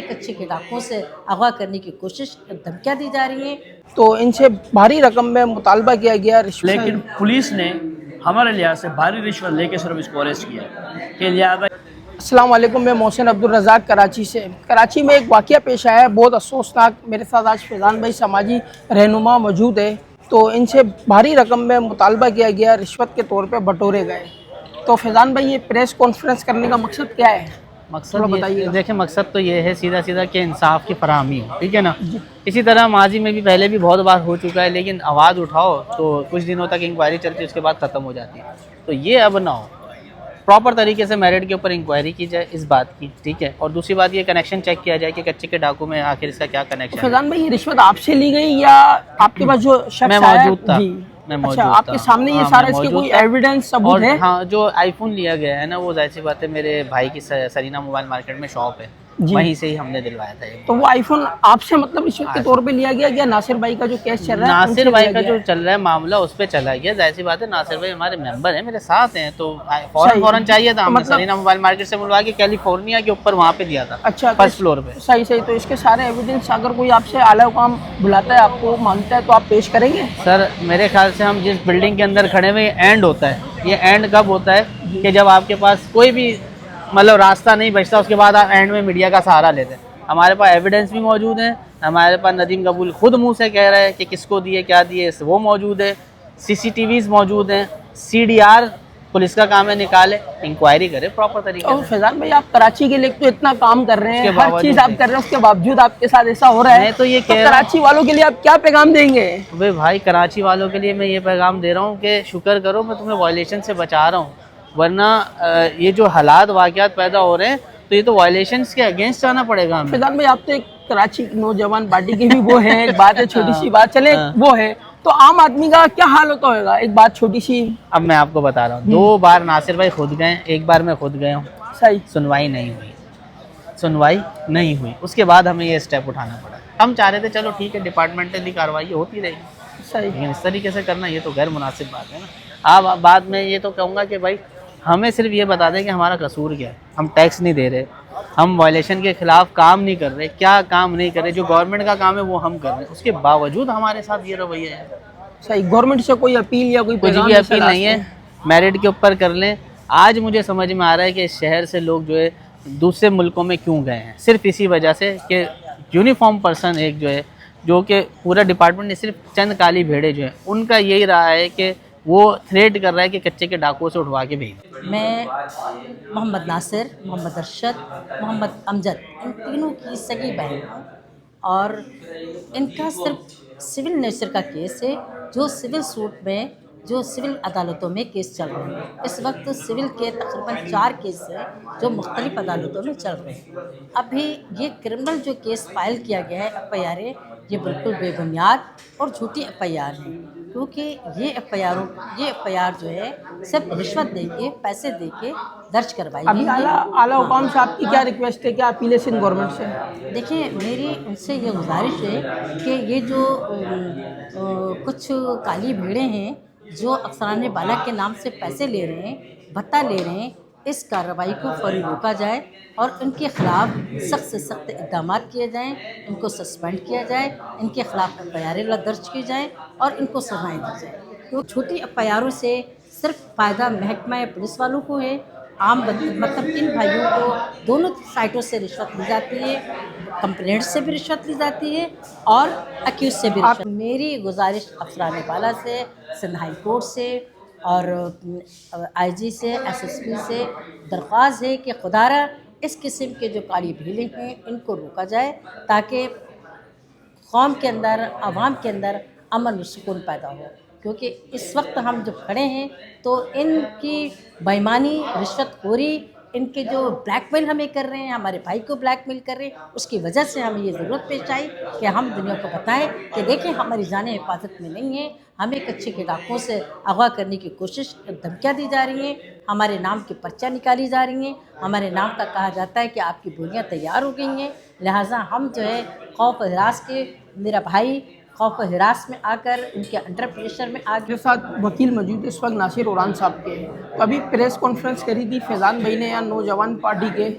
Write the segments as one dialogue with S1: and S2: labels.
S1: कच्चे के डाकुओं से अगवा करने की कोशिश, धमकियां दी जा रही हैं।
S2: तो इनसे भारी रकम में मुतालबा किया गया रिश्वत,
S3: लेकिन पुलिस ने हमारे लिहाज से भारी रिश्वत लेके सिर्फ इसको अरेस्ट किया कि लिहाजा।
S2: अस्सलाम वालेकुम, मैं मोहसिन अब्दुल रज़ाक कराची से। कराची में एक वाक़या पेश आया है, बहुत अफसोसनाक। मेरे साथ आज फैज़ान भाई समाजी रहनुमा मौजूद है। तो इनसे भारी रकम में मुतालबा किया गया, रिश्वत के तौर पे बटोरे गए। तो फैज़ान भाई, ये प्रेस कॉन्फ्रेंस करने का मकसद क्या है?
S4: मकसद
S2: बताइए।
S4: देखिए, मकसद तो ये है सीधा सीधा कि इंसाफ की फराहमी हो, ठीक है ना। इसी तरह माजी में भी पहले भी बहुत बार हो चुका है, लेकिन आवाज़ उठाओ तो कुछ दिनों तक इंक्वायरी चलती है, उसके बाद ख़त्म हो जाती है। तो ये अब ना हो, प्रॉपर तरीके से मेरिट के ऊपर इंक्वायरी की जाए इस बात की, ठीक है। और दूसरी बात, ये कनेक्शन चेक किया जाए कि कच्चे के डाकू में आखिर इसका क्या कनेक्शन है।
S2: फैज़ान भाई, ये रिश्वत आपसे ली गई या आपके पास जो शख्स
S4: मैं
S2: आया?
S4: मौजूद था।
S2: जी।
S4: मैं
S2: अच्छा,
S4: मौजूद
S2: आपके
S4: था।
S2: सामने ये
S4: हाँ,
S2: सारा
S4: मैं
S2: इसके
S4: मौजूद
S2: कोई
S4: था।
S2: एविडेंस सबूत
S4: और
S2: है?
S4: हाँ, जो आईफोन लिया गया है ना, वो जाहिर सी बात है मेरे भाई की सरीना मोबाइल मार्केट में शॉप है, वहीं से ही हमने दिलवाया था ये।
S2: तो वो आईफोन आपसे मतलब रिश्वत के तौर पे लिया गया या नासिर भाई का जो केस चल रहा है
S4: नासिर
S2: उनसे
S4: भाई
S2: लिया
S4: का
S2: गया
S4: जो
S2: है?
S4: चल रहा है मामला, उस पे चला गया। जाहिर सी बात है, नासिर भाई हमारे मेंबर हैं, मेरे साथ हैं, तो फौरन चाहिए था। हमने सरीना मोबाइल मार्केट से बुलवा के कैलिफोर्निया के ऊपर वहाँ पे दिया था।
S2: अच्छा,
S4: फर्स्ट फ्लोर पे।
S2: सही सही। तो इसके सारे एविडेंस अगर कोई आपसे आला काम बुलाता है, आपको मांगता है, तो आप पेश करेंगे?
S4: सर, मेरे ख्याल से हम जिस बिल्डिंग के अंदर खड़े हुए, एंड होता है। ये एंड कब होता है कि जब आपके पास कोई भी मतलब रास्ता नहीं बचता, उसके बाद आप एंड में मीडिया का सहारा लेते हैं। हमारे पास एविडेंस भी मौजूद है, हमारे पास नदीम कबूल खुद मुंह से कह रहा है कि किसको दिए, क्या दिए, वो मौजूद है। CCTVs मौजूद हैं। CDR पुलिस का काम है, निकाले, इंक्वायरी करे प्रॉपर तरीके
S2: तो
S4: से।
S2: फैजान भाई, आप कराची के लिए तो इतना काम कर रहे हैं,
S4: उसके
S2: हर चीज़
S4: बावजूद
S2: आप कर रहे हैं, उसके बावजूद आपके साथ ऐसा हो रहा है।
S4: मैं तो ये कह रहा हूं-
S2: कराची वालों के लिए आप क्या पैगाम देंगे?
S4: वे भाई, कराची वालों के लिए मैं ये पैगाम दे रहा हूँ कि शुक्र करो मैं तुम्हें वायलेशन से बचा रहा हूँ, वरना ये जो हालात वाक़यात पैदा हो रहे हैं, तो ये तो वायलेशंस के अगेंस्ट जाना पड़ेगा हमें।
S2: फैजान भाई, आप तो एक कराची की नौजवान पार्टी के भी वो है, एक बात है, छोटी सी बात चले, वो है। तो आम आदमी का क्या हाल होता होगा? एक बात छोटी सी।
S4: अब मैं आपको बता रहा हूँ, 2 बार नासिर भाई खुद गए, 1 बार मैं खुद गया हूँ,
S2: सही।
S4: सुनवाई नहीं हुई। उसके बाद हमें ये स्टेप उठाना पड़ा। हम चाह रहे थे चलो ठीक है, डिपार्टमेंटली कार्रवाई होती रहेगी,
S2: सही।
S4: लेकिन इस तरीके से करना ये तो गैर मुनासिब बात है ना। अब बाद में ये तो कहूँगा कि भाई हमें सिर्फ ये बता दें कि हमारा कसूर क्या है। हम टैक्स नहीं दे रहे, हम वायलेशन के खिलाफ काम नहीं कर रहे, क्या काम नहीं कर रहे, जो गवर्नमेंट का काम है वो हम कर रहे हैं, उसके बावजूद हमारे साथ ये रवैया है।
S2: सही। गवर्नमेंट से कोई अपील या कोई
S4: कुछ
S2: पैगाम
S4: भी
S2: जैसा
S4: अपील नहीं है, मेरिट के ऊपर कर लें। आज मुझे समझ में आ रहा है कि इस शहर से लोग जो है दूसरे मुल्कों में क्यों गए हैं, सिर्फ इसी वजह से कि यूनिफॉर्म पर्सन एक जो है, जो कि पूरा डिपार्टमेंट ने सिर्फ चंद काली भेड़े जो है, उनका यही रहा है कि वो थ्रेट कर रहा है कि कच्चे के डाकुओं से उठवा के भेज।
S1: मैं मोहम्मद नासिर, मोहम्मद अरशद, मोहम्मद अमजद, इन तीनों की सगी बहन हूँ और इनका सिर्फ सिविल नेचर का केस है, जो सिविल सूट में, जो सिविल अदालतों में केस चल रहे हैं। इस वक्त सिविल के तकरीबन 4 केस हैं जो मुख्तलिफ अदालतों में चल रहे हैं। अभी ये क्रिमिनल जो केस फाइल किया गया है, FIR है, ये बिल्कुल बेबुनियाद और झूठी FIR है, क्योंकि ये FIR जो है सिर्फ रिश्वत देके, पैसे देके दर्ज करवाई
S2: अभी
S1: गई है।
S2: आला हुकाम से आपकी क्या रिक्वेस्ट है, क्या अपील है सिंध गवर्नमेंट से?
S1: देखिए, मेरी उनसे ये गुजारिश है कि ये जो कुछ काली भीड़ें हैं जो अफसरान बाला के नाम से पैसे ले रहे हैं, भत्ता ले रहे हैं, इस कार्रवाई को फौरी रोका जाए और इनके खिलाफ सख्त से सख्त इक़दाम किए जाएं, इनको सस्पेंड किया जाए, इनके खिलाफ FIR दर्ज की जाए और इनको सजाएं दी जाए। तो छोटी FIRों से सिर्फ फ़ायदा महकमा पुलिस वालों को है, आम मतलब इन भाइयों को दोनों साइडों से रिश्वत ली जाती है, कंप्लेंट से भी रिश्वत ली जाती है और अक्यूज से भी रिश्वत। मेरी गुजारिश अफसरान बाला से, सिंध हाई कोर्ट से और IG से, SSP से दरख्वास्त है कि खुदारा इस किस्म के जो काली भीलें हैं इनको रोका जाए, ताकि कौम के अंदर, आवाम के अंदर अमन और सुकून पैदा हो। क्योंकि इस वक्त हम जब खड़े हैं तो इनकी बेईमानी, रिश्वतखोरी, इनके जो ब्लैकमेल हमें कर रहे हैं, हमारे भाई को ब्लैकमेल कर रहे हैं, उसकी वजह से हमें ये ज़रूरत पेश आई कि हम दुनिया को बताएं कि देखें हमारी जानें हिफाजत में नहीं है, हमें कच्चे के डाकुओं से अगवा करने की कोशिश, धमकियां दी जा रही हैं, हमारे नाम की पर्चा निकाली जा रही हैं, हमारे नाम का कहा जाता है कि आपकी बोलियाँ तैयार हो गई हैं। लिहाजा हम जो है खौफ हिरास के, मेरा भाई खौफ हिरास में आकर उनके अंडर प्रेशर में आगे।
S2: के साथ वकील मौजूद है इस वक्त, नासिर उरान साहब के। तो अभी प्रेस कॉन्फ्रेंस करी थी फैज़ान भाई ने, या नौजवान पार्टी के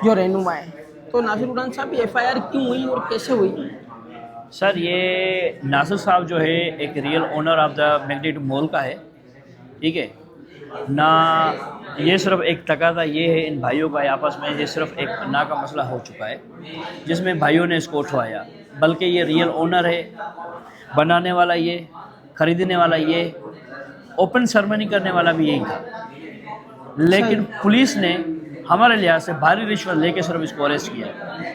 S2: जो रहनुमा हैं, तो नासिर उरान साहब ये FIR क्यों हुई और कैसे हुई?
S3: सर ये नासिर साहब जो है एक real owner of the magnet mall का है, ठीक है ना। ये सिर्फ एक तकाज़ा ये है इन भाइयों का आपस में, ये सिर्फ एक ना का मसला हो चुका है जिसमें भाइयों ने इसको उठवाया, बल्कि ये रियल ओनर है, बनाने वाला ये, ख़रीदने वाला ये, ओपन सेरेमनी करने वाला भी यही था। लेकिन पुलिस ने हमारे लिहाज से भारी रिश्वत लेके सिर्फ इसको अरेस्ट किया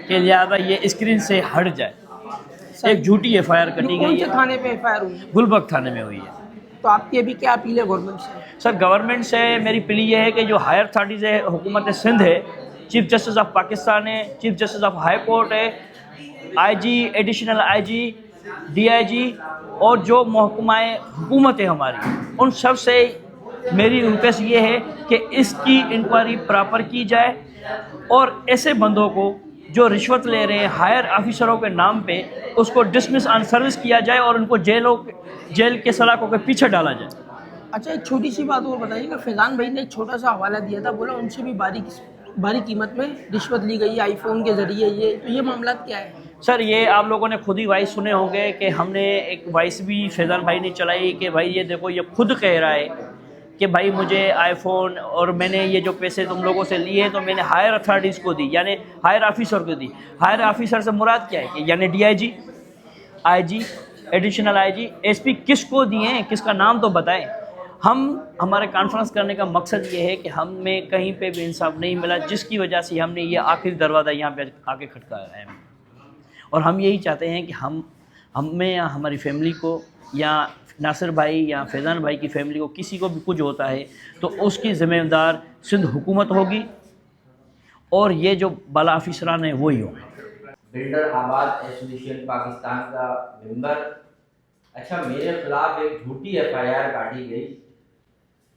S3: कि लिहाजा ये स्क्रीन से हट जाए। एक झूठी FIR कटी
S2: कौन
S3: गई
S2: से
S3: है,
S2: थाने पे FIR हुई?
S3: गुलबर्ग थाने में हुई है।
S2: तो आपकी अभी क्या अपील है गवर्नमेंट से?
S3: सर गवर्नमेंट से मेरी अपील ये है कि जो हायर अथॉरिटीज़ है, हुकूमत सिंध है, चीफ जस्टिस ऑफ पाकिस्तान है, chief justice of high court है, IG, एडिशनल IG, DIG और जो महकमाए हुकूमत है हमारी, उन सब से मेरी रिक्वेस्ट ये है कि इसकी इंक्वायरी प्रॉपर की जाए और ऐसे बंदों को जो रिश्वत ले रहे हैं हायर ऑफिसरों के नाम पे, उसको डिसमिस ऑन सर्विस किया जाए और उनको जेल के सलाखों के पीछे डाला जाए।
S2: अच्छा, एक छोटी सी बात और बताइएगा, फैज़ान भाई ने एक छोटा सा हवाला दिया था, बोला उनसे भी भारी कीमत में रिश्वत ली गई आईफोन के ज़रिए। ये मामला क्या है?
S3: सर ये आप लोगों ने खुद ही वॉइस सुने होंगे कि हमने एक वॉइस भी फैज़ान भाई ने चलाई कि भाई ये देखो, ये खुद कह रहा है कि भाई मुझे आईफोन और मैंने ये जो पैसे तुम लोगों से लिए तो मैंने हायर अथॉरिटीज़ को दी, यानी हायर ऑफिसर को दी। हायर ऑफिसर से मुराद क्या है कि यानी DIG, IG, additional IG, SP किसको दिए हैं, किसका नाम तो बताएं। हमारे कॉन्फ्रेंस करने का मकसद ये है कि हमें कहीं पे भी इंसाफ नहीं मिला, जिसकी वजह से हमने ये आखिरी दरवाज़ा यहाँ पे आके खटकाया है। और हम यही चाहते हैं कि हमें या हमारी फैमिली को या नासिर भाई या फैज़ान भाई की फैमिली को किसी को भी कुछ होता है तो उसकी ज़िम्मेदार सिंध हुकूमत होगी और ये जो बाला ऑफिसरान हैं वही होंगे।
S5: बिल्डर आबाद एसोसिएशन पाकिस्तान का मेंबर। अच्छा, मेरे खिलाफ एक झूठी FIR काटी गई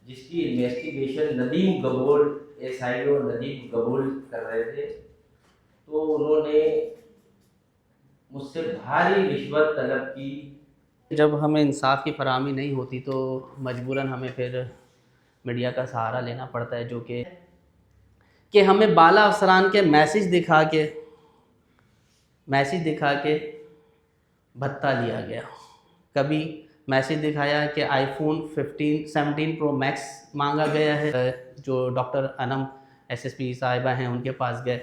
S5: जिसकी इन्वेस्टिगेशन नदीम गबूल SIO नदीम गबूल कर रहे थे। तो उन्होंने मुझसे भारी रिश्वत तलब की।
S4: जब हमें इंसाफ की फराहमी नहीं होती तो मजबूरन हमें फिर मीडिया का सहारा लेना पड़ता है, जो कि हमें बाला अफसरान के मैसेज दिखा के भत्ता लिया गया। कभी मैसेज दिखाया कि आईफोन 17 प्रो मैक्स मांगा गया है, जो डॉक्टर अनम SSP साहिबा हैं उनके पास गए।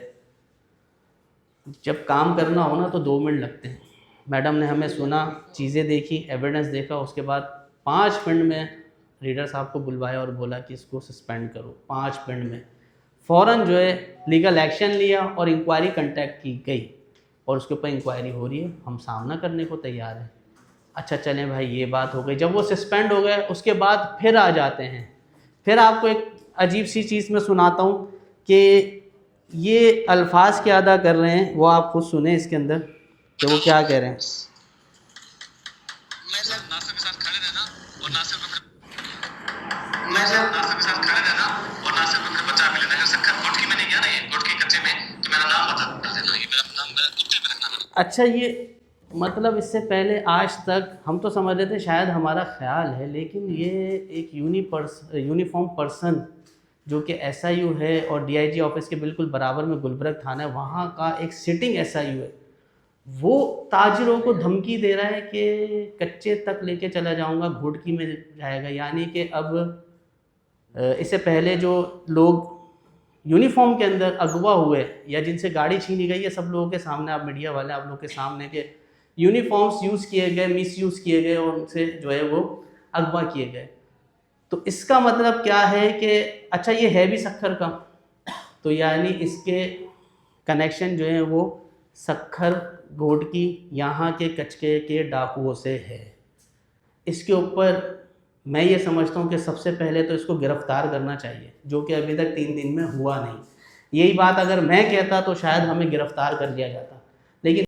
S4: जब काम करना हो ना तो 2 मिनट लगते हैं। मैडम ने हमें सुना, चीज़ें देखी, एविडेंस देखा, उसके बाद 5 मिनट में रीडर साहब को बुलवाया और बोला कि इसको सस्पेंड करो। 5 मिनट में फ़ौरन जो है लीगल एक्शन लिया और इंक्वायरी कंटेक्ट की गई और उसके ऊपर इंक्वायरी हो रही है। हम सामना करने को तैयार हैं। अच्छा चलें भाई, ये बात हो गई। जब वो सस्पेंड हो गए उसके बाद फिर आ जाते हैं। फिर आपको एक अजीब सी चीज़ में सुनाता हूँ कि ये अल्फाज क्या अदा कर रहे हैं, वो आप खुद सुने इसके अंदर कि वो क्या कह रहे हैं।
S6: मैं जब नासिर के साथ खड़े रहना और नासिर को मैं जब नासिर के साथ खड़े रहना और नासिर को फिर बचा मिले ना। जैसे गुटकी में नहीं गया ना, ये गुटकी कच्चे में, तो मेरा नाम बता देना, ये मेरा नाम मेरा कुत्ते में रखना।
S4: अच्छा, ये मतलब इससे पहले आज तक हम तो समझ रहे थे शायद हमारा ख्याल है, लेकिन ये एक यूनिफॉर्म पर्सन जो कि SIU है और DIG ऑफिस के बिल्कुल बराबर में गुलबर्ग थाना है, वहाँ का एक सिटिंग SIU है, वो ताजिरों को धमकी दे रहा है कि कच्चे तक लेके चला जाऊंगा, घुड़की में जाएगा। यानी कि अब इससे पहले जो लोग यूनिफॉर्म के अंदर अगवा हुए या जिनसे गाड़ी छीनी गई है, सब लोगों के सामने, आप मीडिया वाले आप लोग के सामने के यूनिफॉर्म्स यूज़ किए गए, मिसयूज़ किए गए और उनसे जो है वो अगवा किए गए। तो इसका मतलब क्या है कि अच्छा ये है भी सक्खर का, तो यानी इसके कनेक्शन जो है वो सक्खर घोटकी यहाँ के कचके के डाकुओं से है। इसके ऊपर मैं ये समझता हूँ कि सबसे पहले तो इसको गिरफ़्तार करना चाहिए, जो कि अभी तक 3 दिन में हुआ नहीं। यही बात अगर मैं कहता तो शायद हमें गिरफ़्तार कर लिया जाता।